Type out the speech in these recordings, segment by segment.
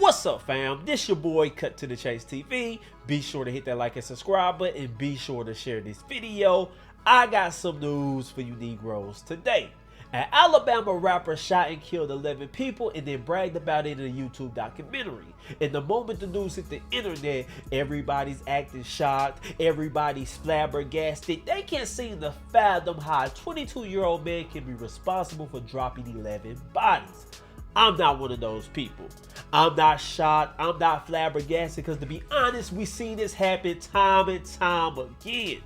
What's up, fam? This your boy Cut to the Chase TV. Be sure to hit that like and subscribe button and be sure to share this video. I got some news for you Negroes today. An Alabama rapper shot and killed 11 people and then bragged about it in a YouTube documentary. And the moment the news hit the internet, everybody's acting shocked, everybody's flabbergasted. They can't seem to fathom how a 22-year-old man can be responsible for dropping 11 bodies. I'm not one of those people. I'm not shocked, I'm not flabbergasted, because to be honest, we seen this happen time and time again.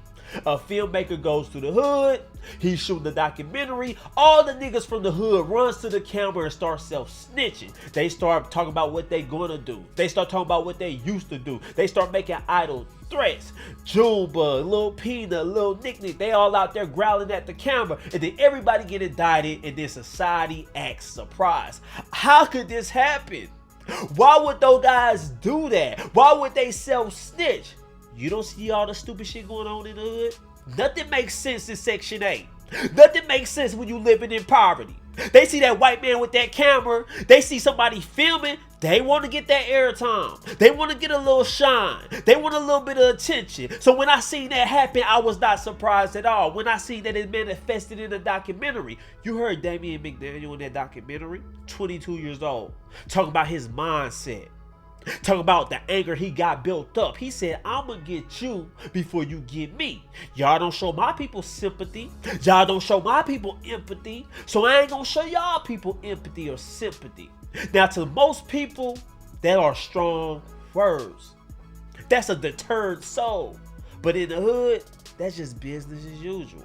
A filmmaker goes to the hood, he's shooting the documentary, all the niggas from the hood runs to the camera and start self-snitching. They start talking about what they gonna do. They start talking about what they used to do. They start making idle threats. Jumba, Lil Peanut, Lil Nick Nick, they all out there growling at the camera, and then everybody get indicted, and then society acts surprised. How could this happen? Why would those guys do that? Why would they self-snitch? You don't see all the stupid shit going on in the hood? Nothing makes sense in Section 8. Nothing makes sense when you living in poverty. They see that white man with that camera. They see somebody filming. They want to get that airtime. They want to get a little shine. They want a little bit of attention. So when I seen that happen, I was not surprised at all. When I seen that it manifested in a documentary. You heard Damian McDaniel in that documentary. 22 years old. Talking about his mindset. Talking about the anger he got built up. He said, I'm gonna get you before you get me. Y'all don't show my people sympathy. Y'all don't show my people empathy. So I ain't gonna show y'all people empathy or sympathy. Now, to most people, that are strong words. That's a deterred soul. But in the hood, that's just business as usual.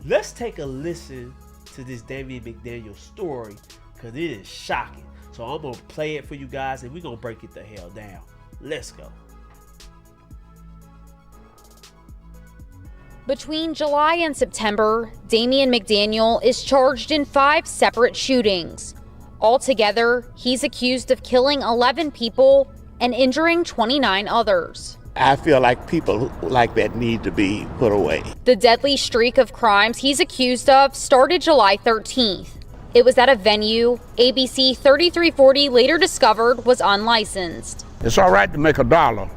Let's take a listen to this Damian McDaniel story, because it is shocking. So I'm going to play it for you guys and we're going to break it the hell down. Let's go. Between July and September, Damian McDaniel is charged in 5 separate shootings. Altogether, he's accused of killing 11 people and injuring 29 others. I feel like people like that need to be put away. The deadly streak of crimes he's accused of started July 13th. It was at a venue ABC 3340 later discovered was unlicensed. It's all right to make a dollar,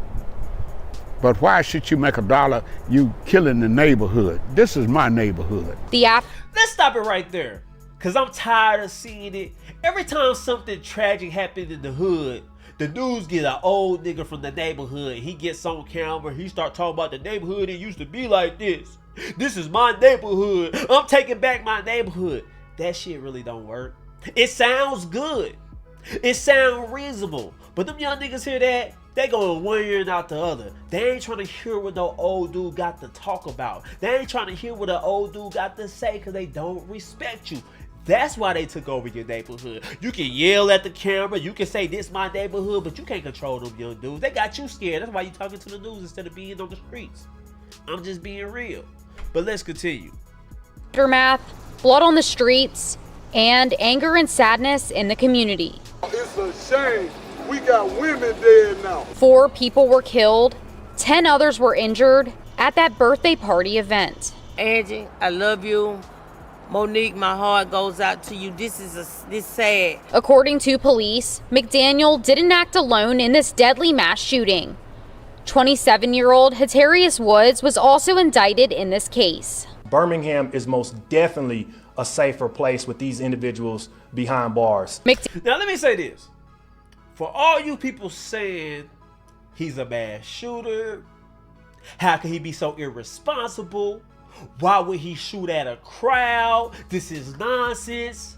but why should you make a dollar you killing the neighborhood? This is my neighborhood. Let's stop it right there, because I'm tired of seeing it. Every time something tragic happened in the hood, the news get an old nigga from the neighborhood. He gets on camera, he start talking about the neighborhood. It used to be like this. This is my neighborhood. I'm taking back my neighborhood. That shit really don't work. It sounds good. It sounds reasonable. But them young niggas hear that, they going one ear and out the other. They ain't trying to hear what no old dude got to talk about. They ain't trying to hear what an old dude got to say, because they don't respect you. That's why they took over your neighborhood. You can yell at the camera, you can say this my neighborhood, but you can't control them young dudes. They got you scared. That's why you talking to the news instead of being on the streets. I'm just being real. But let's continue. Aftermath, blood on the streets, and anger and sadness in the community. It's a shame. We got women dead now. 4 people were killed, 10 others were injured at that birthday party event. Angie, I love you. Monique, my heart goes out to you. This sad. According to police, McDaniel didn't act alone in this deadly mass shooting. 27-year-old Hatarius Woods was also indicted in this case. Birmingham is most definitely a safer place with these individuals behind bars. Now let me say this. For all you people saying he's a mass shooter, how can he be so irresponsible? Why would he shoot at a crowd? This is nonsense.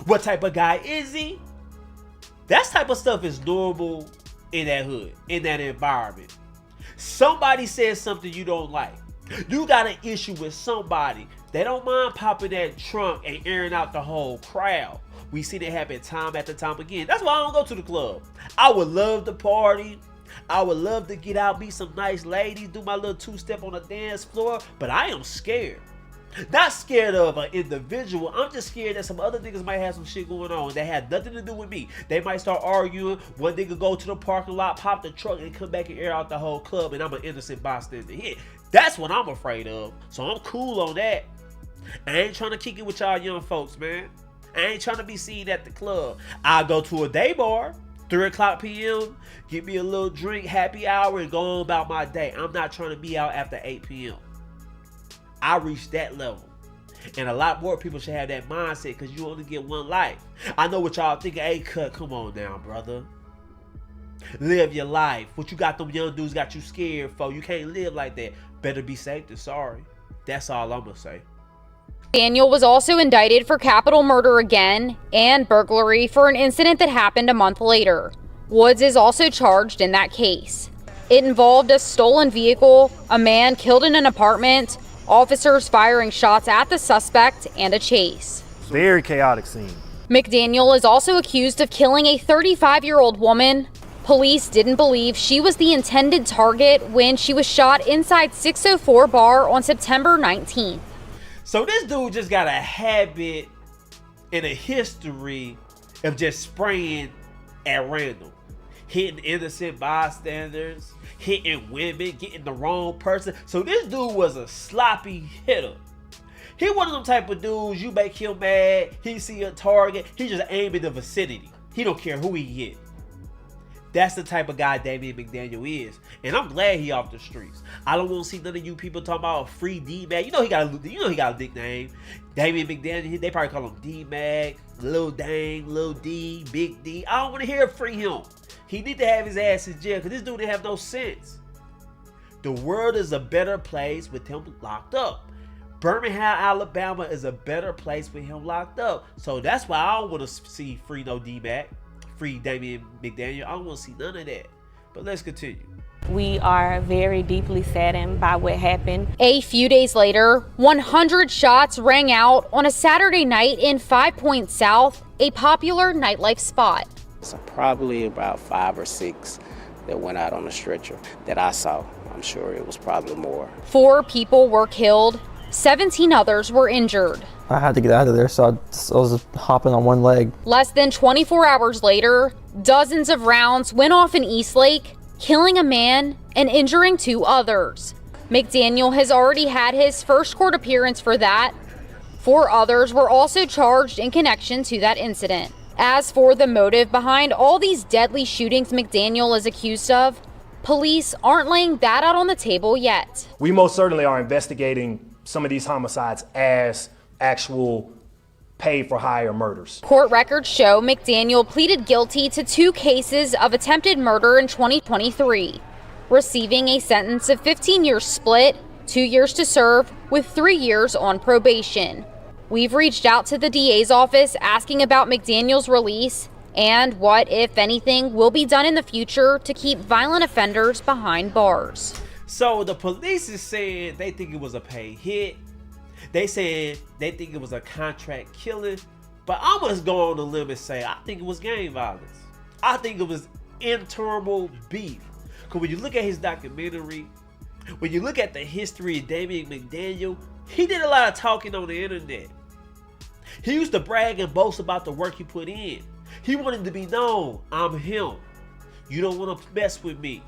What type of guy is he? That type of stuff is normal in that hood, in that environment. Somebody says something you don't like. You got an issue with somebody. They don't mind popping that trunk and airing out the whole crowd. We see that happen time after time again. That's why I don't go to the club. I would love to party. I would love to get out, meet some nice ladies, do my little 2-step on the dance floor, but I am scared. Not scared of an individual. I'm just scared that some other niggas might have some shit going on that had nothing to do with me. They might start arguing. One nigga go to the parking lot, pop the truck, and come back and air out the whole club, and I'm an innocent bystander hit. That's what I'm afraid of. So I'm cool on that. I ain't trying to kick it with y'all young folks, man. I ain't trying to be seen at the club. I go to a day bar, 3 o'clock p.m., get me a little drink, happy hour, and go on about my day. I'm not trying to be out after 8 p.m. I reached that level. And a lot more people should have that mindset because you only get one life. I know what y'all thinking. Hey, cut, come on now, brother. Live your life. What you got them young dudes got you scared for. You can't live like that. Better be safe than sorry. That's all I'm going to say. Daniel was also indicted for capital murder again and burglary for an incident that happened a month later. Woods is also charged in that case. It involved a stolen vehicle, a man killed in an apartment, officers firing shots at the suspect, and a chase. Very chaotic scene. McDaniel is also accused of killing a 35-year-old woman. Police didn't believe she was the intended target when she was shot inside 604 bar on September 19th. So this dude just got a habit and a history of just spraying at random. Hitting innocent bystanders, hitting women, getting the wrong person. So this dude was a sloppy hitter. He one of them type of dudes, you make him mad, he see a target, he just aim in the vicinity. He don't care who he hit. That's the type of guy Damian McDaniel is. And I'm glad he off the streets. I don't want to see none of you people talking about free D-Mag. You know he got a nickname. Damian McDaniel, they probably call him D-Mag, Lil Dang, Lil D, Big D. I don't want to hear free him. He need to have his ass in jail because this dude didn't have no sense. The world is a better place with him locked up. Birmingham, Alabama is a better place with him locked up. So that's why I don't want to see free no D-Mac, free Damian McDaniel. I don't want to see none of that. But let's continue. We are very deeply saddened by what happened. A few days later, 100 shots rang out on a Saturday night in 5 Points South, a popular nightlife spot. So probably about 5 or 6 that went out on the stretcher that I saw. I'm sure it was probably more. 4 people were killed. 17 others were injured. I had to get out of there, so I was hopping on one leg. Less than 24 hours later, dozens of rounds went off in Eastlake, killing a man and injuring 2 others. McDaniel has already had his first court appearance for that. 4 others were also charged in connection to that incident. As for the motive behind all these deadly shootings McDaniel is accused of, police aren't laying that out on the table yet. We most certainly are investigating some of these homicides as actual paid-for-hire murders. Court records show McDaniel pleaded guilty to 2 cases of attempted murder in 2023, receiving a sentence of 15 years split, 2 years to serve, with 3 years on probation. We've reached out to the DA's office asking about McDaniel's release and what, if anything, will be done in the future to keep violent offenders behind bars. So the police is saying they think it was a paid hit. They saying they think it was a contract killing. But I'm going to go on the limb and say I think it was gang violence. I think it was internal beef. Because when you look at his documentary, when you look at the history of Damian McDaniel, he did a lot of talking on the internet. He used to brag and boast about the work he put in. He wanted to be known. I'm him. You don't want to mess with me.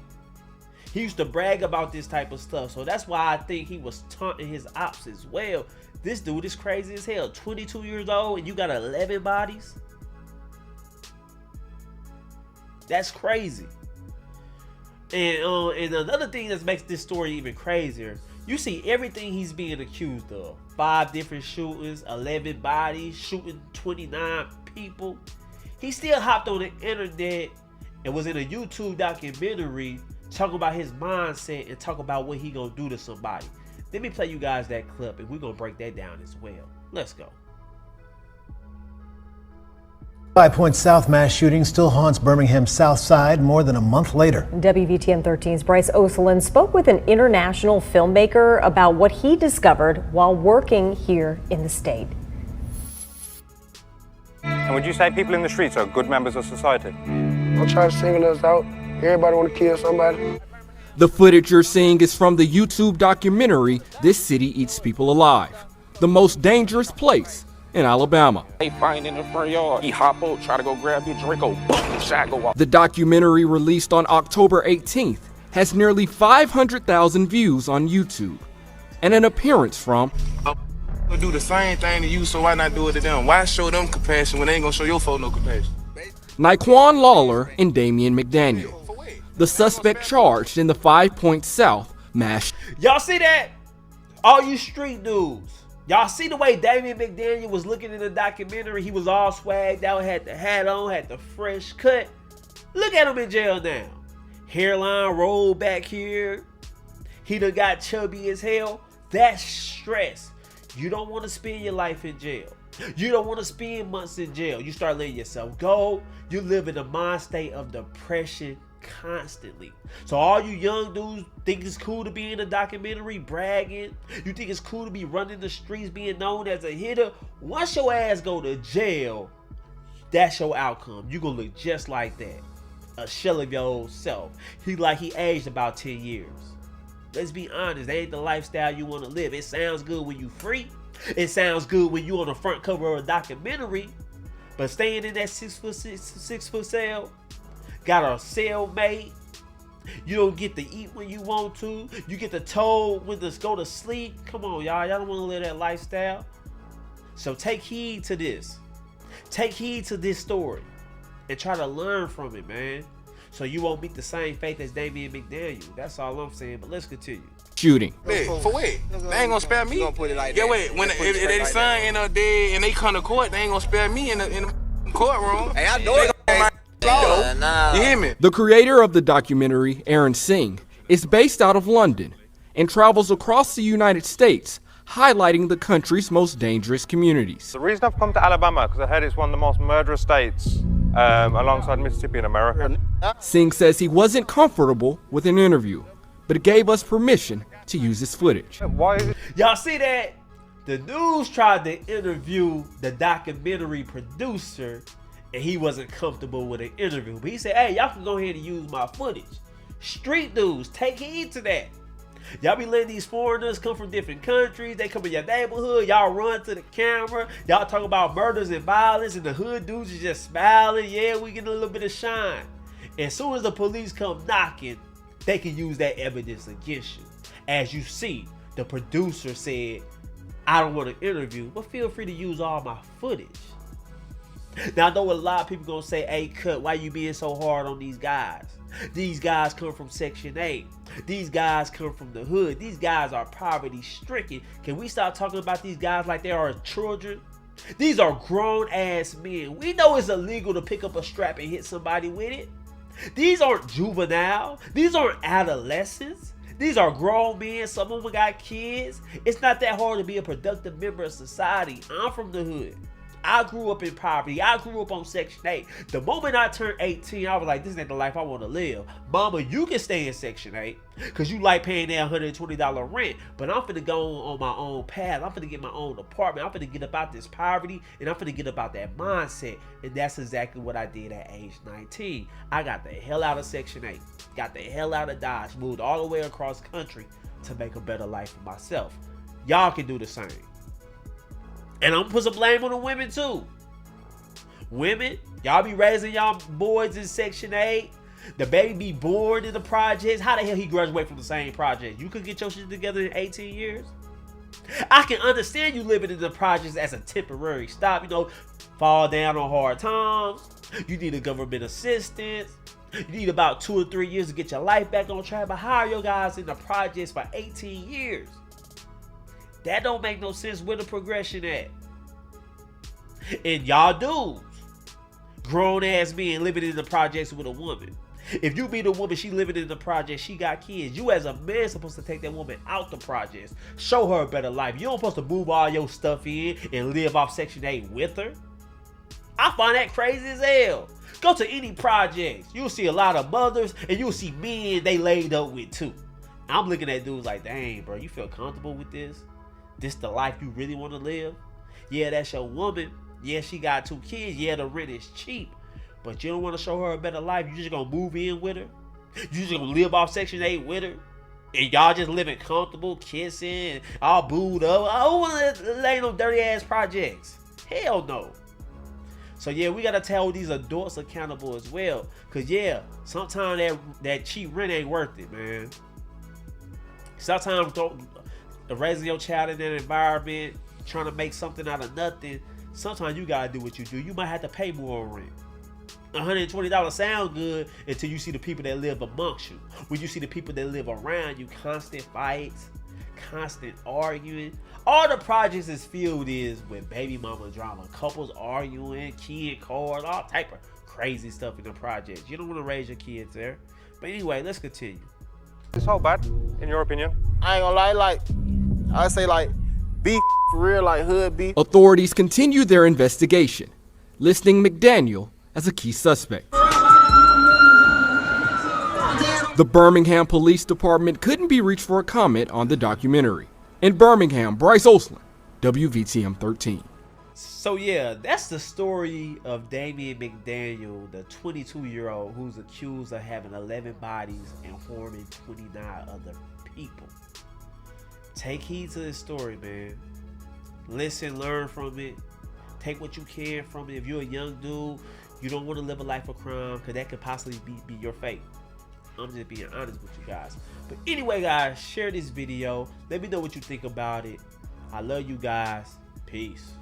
He used to brag about this type of stuff. So that's why I think he was taunting his ops as well. This dude is crazy as hell. 22 years old and you got 11 bodies? That's crazy. And another thing that makes this story even crazier, you see everything he's being accused of. 5 different shootings, 11 bodies, shooting 29 people. He still hopped on the internet and was in a YouTube documentary talking about his mindset and talk about what he gonna do to somebody. Let me play you guys that clip and we're gonna break that down as well. Let's go. 5 Points South mass shooting still haunts Birmingham's South Side more than a month later. WVTN 13's Bryce Oselin spoke with an international filmmaker about what he discovered while working here in the state. And would you say people in the streets are good members of society? I'm trying to single us out. Everybody want to kill somebody. The footage you're seeing is from the YouTube documentary, This City Eats People Alive, the most dangerous place in Alabama. They find in the front yard. He hop out, try to go grab your Draco, boom, shot go off. The documentary, released on October 18th, has nearly 500,000 views on YouTube, and an appearance from... Do the same thing to you, so why not do it to them? Why show them compassion when they ain't gonna show your folks no compassion? Naquan Lawler and Damian McDaniel, the suspect charged in the 5 Points South mass. Y'all see that? All you street dudes. Y'all see the way Damian McDaniel was looking in the documentary? He was all swagged out, had the hat on, had the fresh cut. Look at him in jail now. Hairline rolled back here. He done got chubby as hell. That's stress. You don't want to spend your life in jail. You don't want to spend months in jail. You start letting yourself go. You live in a mind state of depression constantly. So all you young dudes think it's cool to be in a documentary bragging. You think it's cool to be running the streets being known as a hitter. Once your ass go to jail, that's your outcome. You gonna look just like that. A shell of your old self. He aged about 10 years. Let's be honest, that ain't the lifestyle you want to live. It sounds good when you free. It sounds good when you on the front cover of a documentary. But staying in that 6 foot cell, got a cellmate. You don't get to eat when you want to. You get to told when to go to sleep. Come on, y'all. Y'all don't want to live that lifestyle. So take heed to this. Take heed to this story. And try to learn from it, man. So you won't meet the same fate as Damian McDaniel. That's all I'm saying. But let's continue. Shooting. Hey, for what? They ain't gonna spare me. Yeah, wait. When if their son end up dead and they come to court, they ain't gonna spare me in the courtroom. Hey, I know it. You hear me? The creator of the documentary, Aaron Singh, is based out of London and travels across the United States, highlighting the country's most dangerous communities. The reason I've come to Alabama because I heard it's one of the most murderous states alongside Mississippi in America. Singh says he wasn't comfortable with an interview, but gave us permission to use his footage. Why is it? Y'all see that? The news tried to interview the documentary producer and he wasn't comfortable with an interview. But he said, hey, y'all can go ahead and use my footage. Street dudes, take heed to that. Y'all be letting these foreigners come from different countries. They come in your neighborhood. Y'all run to the camera. Y'all talk about murders and violence, and the hood dudes is just smiling. Yeah, we get a little bit of shine. As soon as the police come knocking, they can use that evidence against you. As you see, the producer said, I don't want to interview, but feel free to use all my footage. Now, I know a lot of people gonna say, hey, Cut, why you being so hard on these guys? These guys come from Section 8. These guys come from the hood. These guys are poverty stricken. Can we stop talking about these guys like they are children? These are grown ass men. We know it's illegal to pick up a strap and hit somebody with it. These aren't juvenile. These aren't adolescents. These are grown men. Some of them got kids. It's not that hard to be a productive member of society. I'm from the hood. I grew up in poverty. I grew up on Section 8. The moment I turned 18, I was like, this ain't the life I want to live. Mama, you can stay in Section 8 because you like paying that $120 rent. But I'm finna go on my own path. I'm finna get my own apartment. I'm finna get about this poverty and I'm finna get about that mindset. And that's exactly what I did at age 19. I got the hell out of Section 8. Got the hell out of Dodge. Moved all the way across country to make a better life for myself. Y'all can do the same. And I'm gonna put some blame on the women too. Women, y'all be raising y'all boys in Section 8. The baby be born in the projects. How the hell he graduate from the same project? You could get your shit together in 18 years? I can understand you living in the projects as a temporary stop. You know, fall down on hard times. You need a government assistance. You need about 2 or 3 years to get your life back on track. But how are your guys in the projects for 18 years? That don't make no sense. Where the progression at? And y'all dudes, grown ass men living in the projects with a woman. If you be the woman, she living in the project, she got kids. You as a man supposed to take that woman out the projects. Show her a better life. You don't supposed to move all your stuff in and live off Section 8 with her. I find that crazy as hell. Go to any projects. You'll see a lot of mothers and you'll see men they laid up with too. I'm looking at dudes like, dang, bro, you feel comfortable with this? This the life you really want to live? Yeah, that's your woman. Yeah, she got 2 kids. Yeah, the rent is cheap. But you don't want to show her a better life. You just going to move in with her. You just going to live off Section 8 with her. And y'all just living comfortable, kissing, all booed up. I don't want to lay no dirty ass projects. Hell no. So yeah, we got to tell these adults accountable as well. Because yeah, sometimes that cheap rent ain't worth it, man. Sometimes raising your child in that environment, trying to make something out of nothing, sometimes you gotta do what you do. You might have to pay more rent. $120 sound good until you see the people that live amongst you. When you see the people that live around you, constant fights, constant arguing. All the projects is filled with baby mama drama, couples arguing, kid cars, all type of crazy stuff in the projects. You don't want to raise your kids there. But anyway, let's continue. This whole bad, in your opinion? I ain't gonna lie, like, I say like, beef for real, like hood beef. Authorities continue their investigation, listing McDaniel as a key suspect. The Birmingham Police Department couldn't be reached for a comment on the documentary. In Birmingham, Bryce Osland, WVTM 13. So yeah, that's the story of Damian McDaniel, the 22-year-old who's accused of having 11 bodies and harming 29 other people. Take heed to this story, man. Listen, learn from it. Take what you can from it. If you're a young dude, you don't want to live a life of crime, because that could possibly be your fate. I'm just being honest with you guys. But anyway, guys, share this video. Let me know what you think about it. I love you guys. Peace.